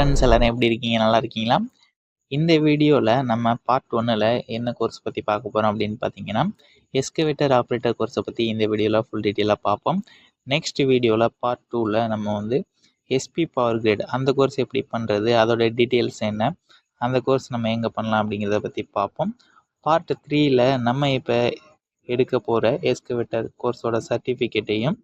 Friends எல்லாரும் எப்படி இருக்கீங்க? நல்லா இருக்கீங்களா? இந்த வீடியோவில் நம்ம பார்ட் 1ல் என்ன கோர்ஸ் பற்றி பார்க்க போகிறோம் அப்படின்னு பார்த்தீங்கன்னா, எஸ்கவேட்டர் ஆப்ரேட்டர் கோர்ஸை பற்றி இந்த வீடியோவில் ஃபுல் டீட்டெயிலாக பார்ப்போம். நெக்ஸ்ட் வீடியோவில் பார்ட் 2ல் நம்ம வந்து எஸ்பி பவர் கிரிட் அந்த கோர்ஸ் எப்படி பண்ணுறது, அதோட டீட்டெயில்ஸ் என்ன, அந்த கோர்ஸ் நம்ம எங்கே பண்ணலாம் அப்படிங்கிறத பற்றி பார்ப்போம். பார்ட் 3ல் நம்ம இப்போ எடுக்க போகிற எஸ்கவேட்டர் கோர்ஸோட சர்டிஃபிகேட்டையும்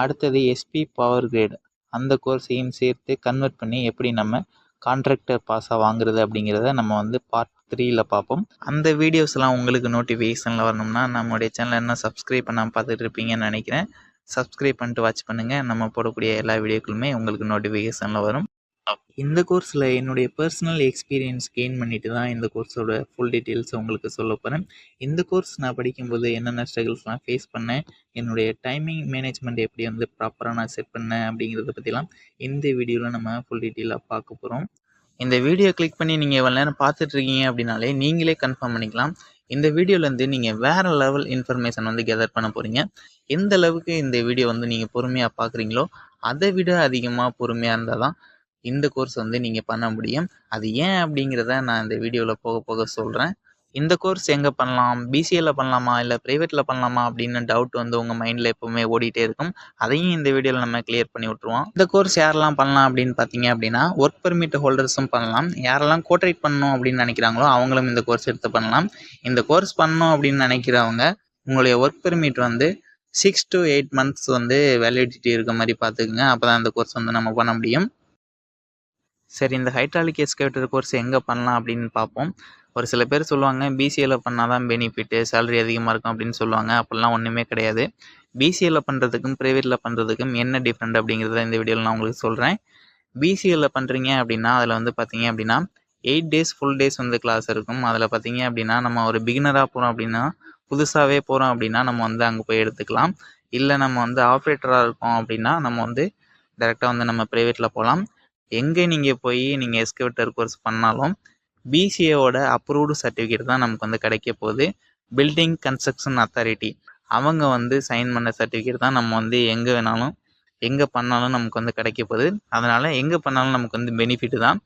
அடுத்தது எஸ்பி பவர் கிரிட் அந்த கோர்ஸையும் சேர்த்து கன்வெர்ட் பண்ணி எப்படி நம்ம கான்ட்ராக்டர் பாஸாக வாங்குறது அப்படிங்கிறத நம்ம வந்து பார்ட் 3ல் பார்ப்போம். அந்த வீடியோஸ்லாம் உங்களுக்கு நோட்டிஃபிகேஷனில் வரணும்னா நம்மளுடைய சேனலை என்ன சப்ஸ்கிரைப் பண்ணாமல் பார்த்துட்டு இருப்பீங்கன்னு நினைக்கிறேன். சப்ஸ்கிரைப் பண்ணிட்டு வாட்ச் பண்ணுங்கள். நம்ம போடக்கூடிய எல்லா வீடியோக்களுமே உங்களுக்கு நோட்டிஃபிகேஷனில் வரும். இந்த கோர்ஸில் என்னுடைய பர்சனல் எக்ஸ்பீரியன்ஸ் கெயின் பண்ணிட்டு தான் இந்த கோர்ஸோட ஃபுல் டீட்டெயில்ஸ் உங்களுக்கு சொல்ல போகிறேன். இந்த கோர்ஸ் நான் படிக்கும்போது என்னென்ன ஸ்ட்ரகிள்ஸ்லாம் ஃபேஸ் பண்ணேன், என்னுடைய டைமிங் மேனேஜ்மெண்ட் எப்படி வந்து ப்ராப்பராக நான் செட் பண்ணேன் அப்படிங்கிறத பற்றிலாம் இந்த வீடியோவில் நம்ம ஃபுல் டீட்டெயிலாக பார்க்க போகிறோம். இந்த வீடியோ கிளிக் பண்ணி நீங்கள் எவ்வளோ நேரம் பார்த்துட்ருக்கீங்க அப்படின்னாலே நீங்களே கன்ஃபார்ம் பண்ணிக்கலாம். இந்த வீடியோலேருந்து நீங்கள் வேறு லெவல் இன்ஃபர்மேஷன் வந்து கெதர் பண்ண போகிறீங்க. எந்த அளவுக்கு இந்த வீடியோ வந்து நீங்கள் பொறுமையாக பார்க்குறீங்களோ அதை விட அதிகமாக பொறுமையாக இருந்தால் தான் இந்த கோர்ஸ் வந்து நீங்கள் பண்ண முடியும். அது ஏன் அப்படிங்கிறத நான் இந்த வீடியோவில் போக போக சொல்கிறேன். இந்த கோர்ஸ் எங்கே பண்ணலாம், பிசிஏல பண்ணலாமா இல்லை ப்ரைவேட்டில் பண்ணலாமா அப்படின்னு டவுட் வந்து உங்கள் மைண்டில் எப்போவுமே ஓடிட்டே இருக்கும். அதையும் இந்த வீடியோவில் நம்ம கிளியர் பண்ணி விட்ருவோம். இந்த கோர்ஸ் யாரெல்லாம் பண்ணலாம் அப்படின்னு பார்த்தீங்க அப்படின்னா, ஒர்க் பெர்மிட் ஹோல்டர்ஸும் பண்ணலாம். யாரெல்லாம் கோட்ரேட் பண்ணணும் அப்படின்னு நினைக்கிறாங்களோ அவங்களும் இந்த கோர்ஸ் எடுத்து பண்ணலாம். இந்த கோர்ஸ் பண்ணணும் அப்படின்னு நினைக்கிறவங்க உங்களுடைய ஒர்க் பெர்மிட் வந்து 6 to 8 months வந்து வேலிடிட்டி இருக்க மாதிரி பார்த்துக்குங்க. அப்போ தான் இந்த கோர்ஸ் வந்து நம்ம பண்ண முடியும். சரி, இந்த ஹைட்ராலிக் எஸ்கவேட்டர் கோர்ஸ் எங்கே பண்ணலாம் அப்படின்னு பார்ப்போம். ஒரு சில பேர் சொல்லுவாங்க பிசிஏல பண்ணால் தான் பெனிஃபிட்டு, சேலரி அதிகமாக இருக்கும் அப்படின்னு சொல்லுவாங்க. அப்படிலாம் ஒன்றுமே கிடையாது. பிசிஏல பண்ணுறதுக்கும் ப்ரைவேட்டில் பண்ணுறதுக்கும் என்ன டிஃப்ரெண்ட் அப்படிங்கிறத இந்த வீடியோவில் நான் உங்களுக்கு சொல்கிறேன். பிசிஏல பண்ணுறீங்க அப்படின்னா அதில் வந்து பார்த்தீங்க அப்படின்னா 8 days ஃபுல் டேஸ் வந்து கிளாஸ் இருக்கும். அதில் பார்த்தீங்க அப்படின்னா நம்ம ஒரு பிகினராக போகிறோம் அப்படின்னா, புதுசாகவே போகிறோம் அப்படின்னா நம்ம வந்து அங்கே போய் எடுத்துக்கலாம். இல்லை நம்ம வந்து ஆப்ரேட்டராக இருக்கோம் அப்படின்னா நம்ம வந்து டைரெக்டாக வந்து நம்ம ப்ரைவேட்டில் போகலாம். எங்கே நீங்கள் போய் நீங்கள் எஸ்கவேட்டர் கோர்ஸ் பண்ணாலும் பிசிஏவோட அப்ரூவ்டு சர்டிஃபிகேட் தான் நமக்கு வந்து கிடைக்க போகுது. பில்டிங் கன்ஸ்ட்ரக்ஷன் அத்தாரிட்டி அவங்க வந்து சைன் பண்ண சர்டிஃபிகேட் தான் நம்ம வந்து எங்கே வேணாலும் எங்கே பண்ணாலும் நமக்கு வந்து கிடைக்க போகுது. அதனால் எங்கே பண்ணாலும் நமக்கு வந்து பெனிஃபிட்டு தான்.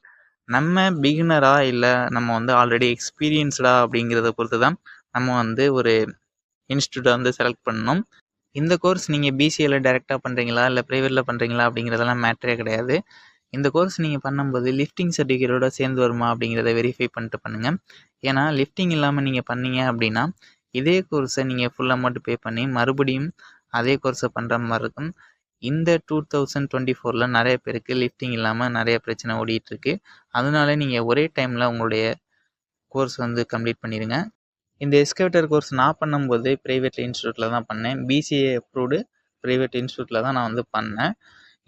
நம்ம பிகினராக இல்லை நம்ம வந்து ஆல்ரெடி எக்ஸ்பீரியன்ஸ்டா அப்படிங்கிறத பொறுத்து தான் நம்ம வந்து ஒரு இன்ஸ்டியூட்டை வந்து செலக்ட் பண்ணணும். இந்த கோர்ஸ் நீங்கள் பிசிஏல டைரெக்டாக பண்ணுறீங்களா இல்லை ப்ரைவேட்டில் பண்ணுறீங்களா அப்படிங்கிறதெல்லாம் மேட்டரே கிடையாது. இந்த கோர்ஸ் நீங்கள் பண்ணும்போது லிஃப்டிங் சர்டிஃபிகேட்டோட சேர்ந்து வருமா அப்படிங்கிறத வெரிஃபை பண்ணிட்டு பண்ணுங்கள். ஏன்னா லிஃப்டிங் இல்லாமல் நீங்கள் பண்ணீங்க அப்படின்னா இதே கோர்ஸை நீங்கள் ஃபுல் அமௌண்ட் பே பண்ணி மறுபடியும் அதே கோர்ஸை பண்ணுற மாதிரி இருக்கும். இந்த 2024 நிறைய பேருக்கு லிஃப்டிங் இல்லாமல் நிறைய பிரச்சனை ஓடிட்டுருக்கு. அதனால நீங்கள் ஒரே டைமில் உங்களுடைய கோர்ஸ் வந்து கம்ப்ளீட் பண்ணிடுங்க. இந்த எஸ்கவேட்டர் கோர்ஸ் நான் பண்ணும்போது ப்ரைவேட் இன்ஸ்டியூட்டில் தான் பண்ணேன். பிசிஏ அப்ரூவ்டு ப்ரைவேட் இன்ஸ்டியூட்டில் தான் நான் வந்து பண்ணேன்.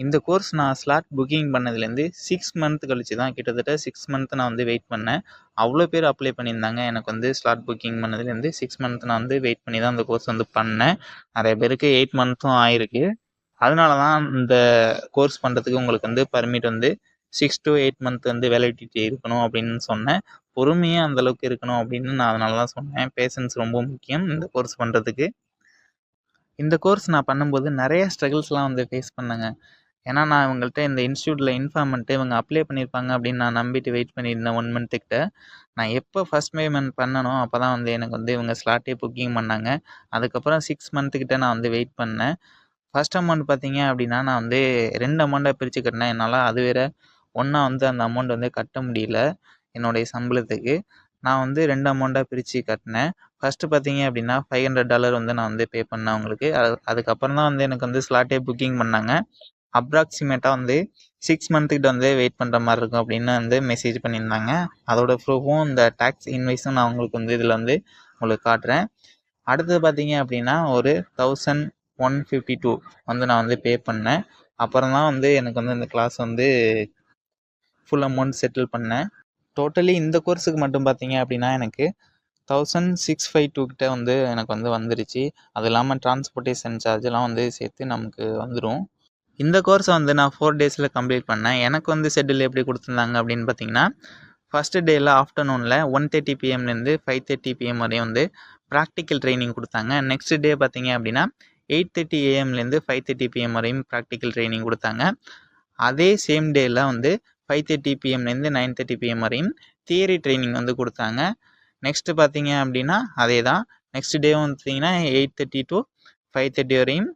இந்த கோர்ஸ் நான் ஸ்லாட் புக்கிங் பண்ணதுலேருந்து 6 month கழிச்சு தான், கிட்டத்தட்ட 6 month நான் வந்து வெயிட் பண்ணேன். அவ்வளோ பேர் அப்ளை பண்ணியிருந்தாங்க. எனக்கு வந்து ஸ்லாட் புக்கிங் பண்ணதுலேருந்து 6 month நான் வந்து வெயிட் பண்ணி தான் அந்த கோர்ஸ் வந்து பண்ணேன். நிறைய பேருக்கு 8 monthும் ஆயிருக்கு. அதனால தான் இந்த கோர்ஸ் பண்ணுறதுக்கு உங்களுக்கு வந்து பர்மிட் வந்து 6 to 8 month வந்து வேலிடிட்டி இருக்கணும் அப்படின்னு சொன்னேன். பொறுமையாக அந்தளவுக்கு இருக்கணும் அப்படின்னு நான் அதனால தான் சொன்னேன். பேஷன்ஸ் ரொம்ப முக்கியம் இந்த கோர்ஸ் பண்ணுறதுக்கு. இந்த கோர்ஸ் நான் பண்ணும்போது நிறைய ஸ்ட்ரகிள்ஸ்லாம் வந்து ஃபேஸ் பண்ணேங்க. ஏன்னா நான் இவங்கள்ட்ட இந்த இன்ஸ்டியூட்டில் இன்ஃபார்ம் பண்ணிட்டு இவங்க அப்ளை பண்ணியிருப்பாங்க அப்படின்னு நான் நம்பிட்டு வெயிட் பண்ணியிருந்தேன் 1 month கிட்ட. நான் எப்போ ஃபஸ்ட் பேமெண்ட் பண்ணனோ அப்போ தான் வந்து எனக்கு வந்து இவங்க ஸ்லாட்டே புக்கிங் பண்ணாங்க. அதுக்கப்புறம் 6 month கிட்ட நான் வந்து வெயிட் பண்ணேன். ஃபஸ்ட் அமௌண்ட் பார்த்தீங்க அப்படின்னா நான் வந்து 2 அமௌண்ட்டாக பிரித்து கட்டினேன். என்னால் அது வேறு ஒன்றா வந்து அந்த அமௌண்ட் வந்து கட்ட முடியல. என்னுடைய சம்பளத்துக்கு நான் வந்து 2 அமௌண்ட்டாக பிரித்து கட்டினேன். ஃபஸ்ட்டு பார்த்தீங்க அப்படின்னா $500 வந்து நான் வந்து பே பண்ணேன் அவங்களுக்கு. அதுக்கப்புறம் தான் வந்து எனக்கு வந்து ஸ்லாட்டே புக்கிங் பண்ணாங்க. அப்ராக்சிமேட்டாக வந்து 6 month கிட்ட வந்து வெயிட் பண்ணுற மாதிரி இருக்கும் அப்படின்னு வந்து மெசேஜ் பண்ணியிருந்தாங்க. அதோட ப்ரூஃபும் இந்த டேக்ஸ் இன்வாய்ஸும் நான் உங்களுக்கு வந்து இதில் வந்து உங்களுக்கு காட்டுறேன். அடுத்தது பார்த்தீங்க அப்படின்னா ஒரு 1152 வந்து நான் வந்து பே பண்ணேன். அப்புறம் தான் வந்து எனக்கு வந்து இந்த கிளாஸ் வந்து ஃபுல் அமௌண்ட் செட்டில் பண்ணேன். டோட்டலி இந்த கோர்ஸுக்கு மட்டும் பார்த்தீங்க அப்படின்னா எனக்கு 1652 கிட்ட வந்து எனக்கு வந்து வந்துருச்சு. அது இல்லாமல் டிரான்ஸ்போர்ட்டேஷன் சார்ஜெலாம் வந்து சேர்த்து நமக்கு வந்துடும். இந்த கோர்ஸை வந்து நான் 4 days கம்ப்ளீட் பண்ணேன். எனக்கு வந்து ஷெட்யூல் எப்படி கொடுத்துருந்தாங்க அப்படின்னு பார்த்தீங்கன்னா, ஃபஸ்ட்டு டேயில் ஆஃப்டர்நூனில் 1:30 PM-லேருந்து 5:30 PM வரையும் வந்து ப்ராக்டிக்கல் ட்ரைனிங் கொடுத்தாங்க. நெக்ஸ்ட் டே பார்த்தீங்க அப்படின்னா 8:30 AM-லேருந்து 5:30 PM வரையும் ப்ராக்டிக்கல் ட்ரைனிங் கொடுத்தாங்க. அதே சேம் டேயில் வந்து 5:30 பிஎம்லேருந்து 9:30 பிஎம் வரையும் தியரி ட்ரைனிங் வந்து கொடுத்தாங்க. நெக்ஸ்ட்டு பார்த்தீங்க அப்படின்னா அதே தான். நெக்ஸ்ட் டே வந்து பார்த்தீங்கன்னா 8:30 to 5:30 வரையும்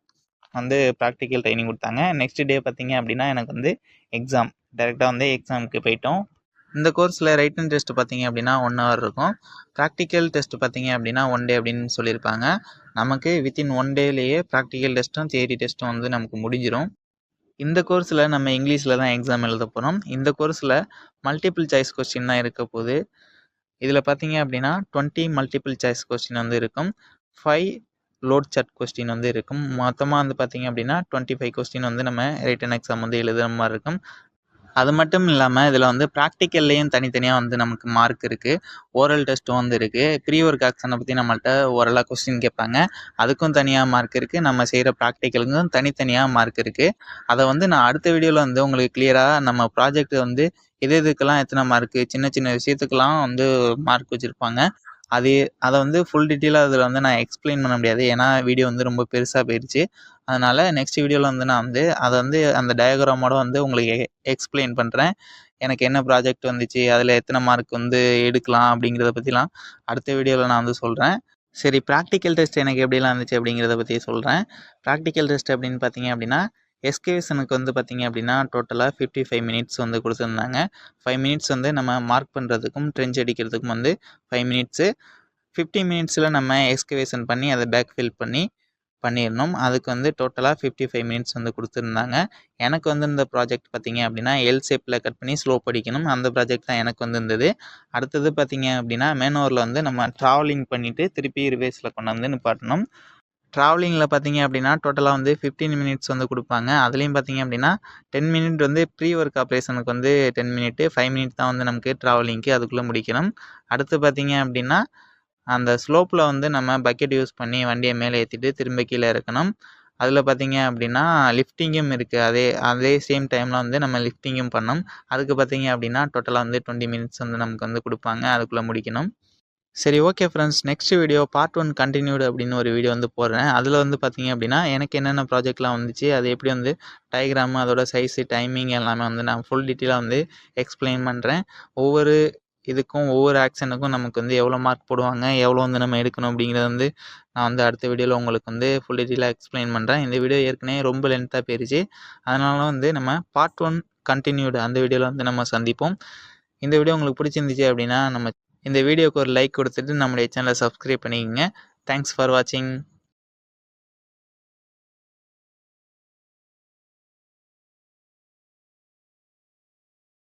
வந்து ப்ராக்டிக்கல் ட்ரைனிங் கொடுத்தாங்க. நெக்ஸ்ட் டே பார்த்தீங்க அப்படின்னா எனக்கு வந்து எக்ஸாம், டேரெக்டாக வந்து எக்ஸாமுக்கு போயிட்டோம். இந்த கோர்ஸில் ரைட்டன் டெஸ்ட் பார்த்தீங்க அப்படின்னா 1 hour இருக்கும். ப்ராக்டிக்கல் டெஸ்ட் பார்த்தீங்க அப்படின்னா 1 day அப்படின்னு சொல்லியிருப்பாங்க. நமக்கு வித்தின் 1 dayலேயே ப்ராக்டிக்கல் டெஸ்ட்டும் தியரி டெஸ்ட்டும் வந்து நமக்கு முடிஞ்சிடும். இந்த கோர்ஸில் நம்ம இங்கிலீஷில் தான் எக்ஸாம் எழுத போகிறோம். இந்த கோர்ஸில் மல்டிபிள் சாய்ஸ் கொஸ்டின் தான் இருக்க போகுது. இதில் பார்த்தீங்க அப்படின்னா 20 மல்டிபிள் சாய்ஸ் கொஸ்டின் வந்து இருக்கும். 5 லோட் சார்ட் கொஸ்டின் வந்து இருக்கும். மொத்தமாக வந்து பார்த்தீங்க அப்படின்னா 25 கொஸ்டின் வந்து நம்ம ரிட்டன் எக்ஸாம் வந்து எழுதுகிற மாதிரி இருக்கும். அது மட்டும் இல்லாமல் இதில் வந்து ப்ராக்டிக்கல்லையும் தனித்தனியாக வந்து நமக்கு மார்க் இருக்குது. ஓரல் டெஸ்ட்டும் வந்து இருக்குது. ப்ரீ ஒர்க் ஆக்ஷனை பற்றி நம்மள்கிட்ட ஓரலாக கொஸ்டின் கேட்பாங்க. அதுக்கும் தனியாக மார்க் இருக்குது. நம்ம செய்கிற ப்ராக்டிக்கலுக்கும் தனித்தனியாக மார்க் இருக்குது. அதை வந்து நான் அடுத்த வீடியோவில் வந்து உங்களுக்கு கிளியராக நம்ம ப்ராஜெக்ட் வந்து இதுக்கெல்லாம் எத்தனை மார்க்கு, சின்ன சின்ன விஷயத்துக்கெல்லாம் வந்து மார்க் வச்சுருப்பாங்க. அதை வந்து ஃபுல் டீட்டெயிலாக அதில் வந்து நான் எக்ஸ்பிளைன் பண்ண முடியாது. ஏன்னா வீடியோ வந்து ரொம்ப பெருசாக போயிடுச்சு. அதனால் நெக்ஸ்ட் வீடியோவில் வந்து நான் வந்து அதை வந்து அந்த டயக்ராமோட வந்து உங்களுக்கு எக்ஸ்பிளைன் பண்ணுறேன். எனக்கு என்ன ப்ராஜெக்ட் வந்துச்சு, அதில் எத்தனை மார்க் வந்து எடுக்கலாம் அப்படிங்கிறத பற்றிலாம் அடுத்த வீடியோவில் நான் வந்து சொல்கிறேன். சரி, ப்ராக்டிக்கல் டெஸ்ட் எனக்கு எப்படிலாம் இருந்துச்சு அப்படிங்கிறத பற்றி சொல்கிறேன். ப்ராக்டிக்கல் டெஸ்ட் அப்படின்னு பார்த்தீங்க அப்படின்னா எஸ்கேவேஷனுக்கு வந்து பார்த்தீங்க அப்படின்னா டோட்டலாக 55 மினிட்ஸ் வந்து கொடுத்துருந்தாங்க. 5 மினிட்ஸ் வந்து நம்ம மார்க் பண்ணுறதுக்கும் ட்ரெஞ்ச் அடிக்கிறதுக்கும் வந்து 5 மினிட்ஸு. 50 மினிட்ஸில் நம்ம எக்ஸ்கவேஷன் பண்ணி அதை பேக் ஃபில் பண்ணிடணும். அதுக்கு வந்து டோட்டலாக 55 மினிட்ஸ் வந்து கொடுத்துருந்தாங்க. எனக்கு வந்து இந்த ப்ராஜெக்ட் பார்த்தீங்க அப்படின்னா எல் ஷேப்பில் கட் பண்ணி ஸ்லோப் அடிக்கணும். அந்த ப்ராஜெக்ட் தான் எனக்கு வந்து இருந்தது. அடுத்தது பார்த்தீங்க அப்படின்னா மேனோவரில் வந்து நம்ம ட்ராவலிங் பண்ணிவிட்டு திருப்பி ரிவேஸில் கொண்டு வந்து நிப்பாட்டணும். ட்ராவலிங்கில் பார்த்தீங்க அப்படின்னா டோட்டலாக வந்து 15 மினிட்ஸ் வந்து கொடுப்பாங்க. அதுலேயும் பார்த்தீங்க அப்படின்னா 10 மினிட் வந்து ப்ரீ ஒர்க் ஆப்ரேஷனுக்கு வந்து 10 மினிட்டு, 5 மினிட் தான் வந்து நமக்கு ட்ராவலிங்க்கு அதுக்குள்ளே முடிக்கணும். அடுத்து பார்த்தீங்க அப்படின்னா அந்த ஸ்லோப்பில் வந்து நம்ம பக்கெட் யூஸ் பண்ணி வண்டியை மேலே ஏற்றிட்டு திரும்ப கீழே இறக்கணும். அதில் பார்த்தீங்க அப்படின்னா லிஃப்டிங்கும் இருக்குது. அதே சேம் டைமில் வந்து நம்ம லிஃப்டிங்கும் பண்ணணும். அதுக்கு பார்த்தீங்க அப்படின்னா டோட்டலாக வந்து 20 மினிட்ஸ் வந்து நமக்கு வந்து கொடுப்பாங்க. அதுக்குள்ளே முடிக்கணும். சரி, okay friends, next video part 1 continued அப்படின்னு ஒரு வீடியோ வந்து போடுறேன். அதில் வந்து பார்த்தீங்க அப்படின்னா எனக்கு என்னென்ன ப்ராஜெக்ட்லாம் வந்துச்சு, அது எப்படி வந்து டயக்ராமு, அதோட சைஸு, டைமிங் எல்லாமே வந்து நான் ஃபுல் டீட்டெயிலாக வந்து எக்ஸ்பிளைன் பண்ணுறேன். ஒவ்வொரு இதுக்கும் ஒவ்வொரு ஆக்ஷனுக்கும் நமக்கு வந்து எவ்வளோ மார்க் போடுவாங்க, எவ்வளோ வந்து நம்ம எடுக்கணும் அப்படிங்கிறத வந்து நான் வந்து அடுத்த வீடியோவில் உங்களுக்கு வந்து ஃபுல் டீட்டெயிலாக எக்ஸ்பிளைன் பண்ணுறேன். இந்த வீடியோ ஏற்கனவே ரொம்ப லென்த்தாக போயிருச்சு. அதனால வந்து நம்ம பார்ட் 1 கண்டினியூடு அந்த வீடியோவில் வந்து நம்ம சந்திப்போம். இந்த வீடியோ உங்களுக்கு பிடிச்சிருந்துச்சு அப்படின்னா இந்த வீடியோக்கு ஒரு லைக் கொடுத்துட்டு நம்முடைய சேனலை சப்ஸ்கிரைப் பண்ணிக்கோங்க. தேங்க்ஸ் ஃபார் வாட்சிங்.